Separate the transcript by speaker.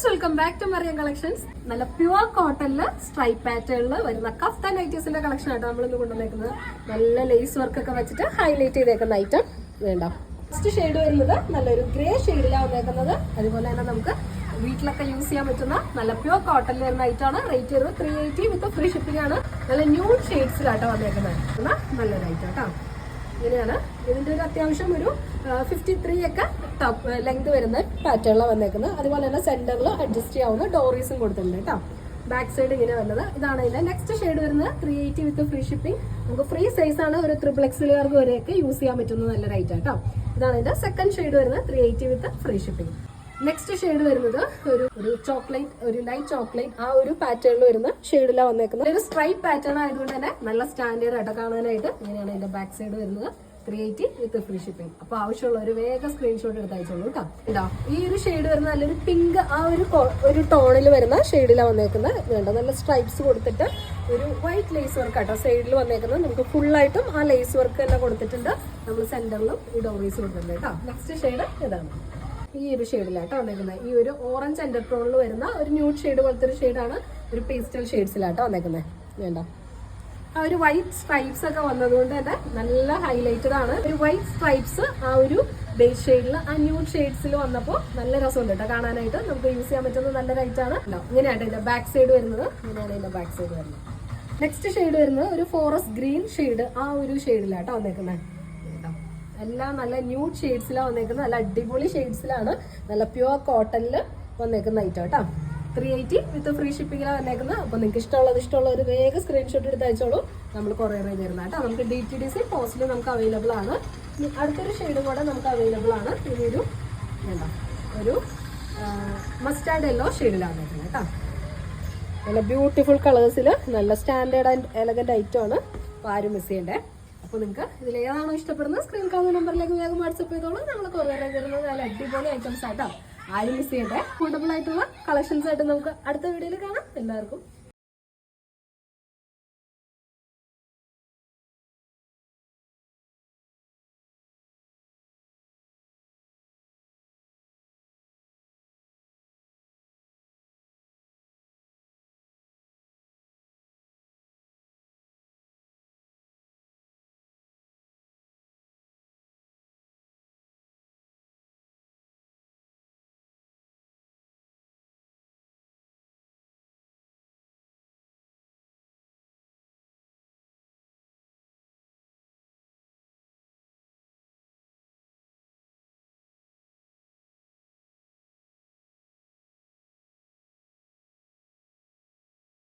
Speaker 1: Welcome back to Mariyam collections. നല്ല pure കോട്ടണില് stripe പാറ്റേണിൽ വരുന്ന കഫ്താൻ നൈറ്റീസിന്റെ കളക്ഷൻ ആയിട്ട് നമ്മൾ ഇന്ന് കൊണ്ടുവന്നേക്കുന്നത്. നല്ല ലേസ് വർക്ക് ഒക്കെ വെച്ചിട്ട് ഹൈലൈറ്റ് ചെയ്തേക്കുന്ന ഐറ്റം വേണ്ട. ഫസ്റ്റ് ഷെയ്ഡ് വരുന്നത് നല്ലൊരു ഗ്രേ ഷെയ്ഡിലാണ് വന്നേക്കുന്നത്. അതുപോലെ തന്നെ നമുക്ക് വീട്ടിലൊക്കെ യൂസ് ചെയ്യാൻ പറ്റുന്ന നല്ല പ്യുവർ കോട്ടണിൽ വരുന്ന ഐറ്റം ആണ്. റേറ്റ് വരുന്നത് 380 വിത്ത് ഫ്രീ ഷിപ്പിംഗ് ആണ്. നല്ല ന്യൂഡ് ഷെയ്ഡ്സിലാട്ടോ വന്നേക്കുന്നത്. നല്ലൊരു ഐറ്റം കേട്ടോ. ഇങ്ങനെയാണ് ഇതിന്റെ ഒരു അത്യാവശ്യം ഒരു 53 ഒക്കെ ടോപ്പ് ലെങ്ത് വരുന്ന പാറ്റേണിലാണ് വന്നേക്കുന്നത്. അതുപോലെ തന്നെ സെന്ററിൽ അഡ്ജസ്റ്റ് ചെയ്യാവുന്ന ഡോറീസും കൊടുത്തിട്ടുണ്ട് കേട്ടോ. ബാക്ക് സൈഡ് ഇങ്ങനെ വരുന്നത് ഇതാണ്. ഇതിന്റെ നെക്സ്റ്റ് ഷെയ്ഡ് വരുന്നത് 380 വിത്ത് ഫ്രീ ഷിപ്പിംഗ്. നമുക്ക് ഫ്രീ സൈസ് ആണ്. ഒരു XXL വരെയൊക്കെ യൂസ് ചെയ്യാൻ പറ്റുന്ന നല്ല റേറ്റ് കേട്ടോ. ഇതാണ് ഇതിന്റെ സെക്കൻഡ് ഷെയ്ഡ് വരുന്നത് 380 വിത്ത് ഫ്രീ ഷിപ്പിംഗ്. നെക്സ്റ്റ് ഷെയ്ഡ് വരുന്നത് ഒരു ചോക്ലേറ്റ്, ഒരു ലൈറ്റ് ചോക്ലേറ്റ് ആ ഒരു പാറ്റേണിൽ വരുന്ന ഷെയ്ഡിലാണ് വന്നേക്കുന്നത്. ഒരു സ്ട്രൈപ്പ് പാറ്റേൺ ആയതുകൊണ്ട് തന്നെ നല്ല സ്റ്റാൻഡേർഡ് ആയിട്ട് കാണാനായിട്ട് ഇങ്ങനെയാണ് ഇതിന്റെ ബാക്ക് സൈഡ് വരുന്നത്. 380 വിത്ത് ഫ്രീ ഷിപ്പിംഗ്. അപ്പൊ ആവശ്യമുള്ള ഒരു വേഗം സ്ക്രീൻഷോട്ട് എടുത്ത് അയച്ചോളൂ കേട്ടോ. ഇതാ ഈ ഒരു ഷെയ്ഡ് വരുന്ന നല്ലൊരു പിങ്ക് ആ ഒരു ടോണിൽ വരുന്ന ഷെയ്ഡിലാണ് വന്നേക്കുന്നത്. വേണ്ട നല്ല സ്ട്രൈപ്സ് കൊടുത്തിട്ട് ഒരു വൈറ്റ് ലേസ് വർക്ക് ആട്ടോ സൈഡിൽ വന്നേക്കുന്നത്. നമുക്ക് ഫുള്ളായിട്ടും ആ ലേസ് വർക്ക് തന്നെ കൊടുത്തിട്ടുണ്ട്. നമ്മൾ സെന്ററിലും ഈ ഡോറീസ് കൊടുത്തിട്ടുണ്ട് കേട്ടോ. നെക്സ്റ്റ് ഷെയ്ഡ് ഇതാണ്. ഈ ഒരു ഷെയ്ഡിലാട്ടോ വന്നേക്കുന്നത്. ഈ ഒരു ഓറഞ്ച് സെന്റർ ടോണിൽ വരുന്ന ഒരു ന്യൂഡ് ഷെയ്ഡ് പോലത്തെ ഒരു ഷെയ്ഡാണ്. ഒരു പേസ്റ്റൽ ഷെയ്ഡ്സിലാട്ടോ വന്നേക്കുന്നത്. വേണ്ട ആ ഒരു വൈറ്റ് സ്ട്രൈപ്സ് ഒക്കെ വന്നതുകൊണ്ട് തന്നെ നല്ല ഹൈലൈറ്റഡ് ആണ്. ഒരു വൈറ്റ് സ്ട്രൈപ്സ് ആ ഒരു ബേസ് ഷെയ്ഡിൽ ആ ന്യൂഡ് ഷെയ്ഡ്സിൽ വന്നപ്പോൾ നല്ല രസമുണ്ട് കേട്ടോ കാണാനായിട്ട്. നമുക്ക് യൂസ് ചെയ്യാൻ പറ്റുന്ന നല്ല റൈറ്റാണ്. ഇങ്ങനെയാട്ടോ ഇതിന്റെ ബാക്ക് സൈഡ് വരുന്നത്. ഇങ്ങനെയാണ് ഇതിന്റെ ബാക്ക് സൈഡ് വരുന്നത്. നെക്സ്റ്റ് ഷെയ്ഡ് വരുന്നത് ഒരു ഫോറസ്റ്റ് ഗ്രീൻ ഷെയ്ഡ് ആ ഒരു ഷെയ്ഡിലാട്ടോ വന്നേക്കുന്നത്. എല്ലാം നല്ല ന്യൂഡ് ഷെയ്ഡ്സിലാണ് വന്നേക്കുന്നത്. നല്ല അടിപൊളി ഷെയ്ഡ്സിലാണ്. നല്ല പ്യുവർ കോട്ടണിൽ വന്നേക്കുന്ന ഐറ്റം കേട്ടോ. 380 വിത്ത് ഫ്രീ ഷിപ്പിംഗിലാണ് വന്നേക്കുന്നത്. അപ്പോൾ നിങ്ങൾക്ക് ഇഷ്ടമുള്ള ഒരു വേഗം സ്ക്രീൻഷോട്ട് എടുത്ത് അയച്ചോളൂ. നമ്മൾ കൊറിയർ ചെയ്ത് തരുന്ന കേട്ടോ. നമുക്ക് DTDC പോസ്റ്റിൽ നമുക്ക് അവൈലബിൾ ആണ്. അടുത്തൊരു ഷെയ്ഡും കൂടെ നമുക്ക് അവൈലബിൾ ആണ്. ഇതൊരു ഒരു മസ്റ്റാർഡ് യെല്ലോ ഷെയ്ഡിലാണ് വന്നേക്കുന്നത് കേട്ടോ. നല്ല ബ്യൂട്ടിഫുൾ കളേഴ്സിൽ നല്ല സ്റ്റാൻഡേർഡ് ആൻഡ് എലഗന്റ് ഐറ്റം ആണ്. അപ്പോൾ ആരും മിസ് ചെയ്യണ്ടേ. അപ്പോൾ നിങ്ങൾക്ക് ഇതിലേതാണോ ഇഷ്ടപ്പെടുന്നത് സ്ക്രീൻ കാണുന്ന നമ്പറിലേക്ക് വേഗം വാട്സപ്പ് ചെയ്തോളൂ. നമ്മൾ കൊറിയർ ചെയ്തിരുന്നത് നല്ല അടിപൊളി ഐറ്റംസ് ആയിട്ടോ. ആരും മിസ് ചെയ്യട്ടെ. അഫോർഡബിൾ ആയിട്ടുള്ള കളക്ഷൻസ് ആയിട്ട് നമുക്ക് അടുത്ത വീഡിയോയിൽ കാണാം. എല്ലാവർക്കും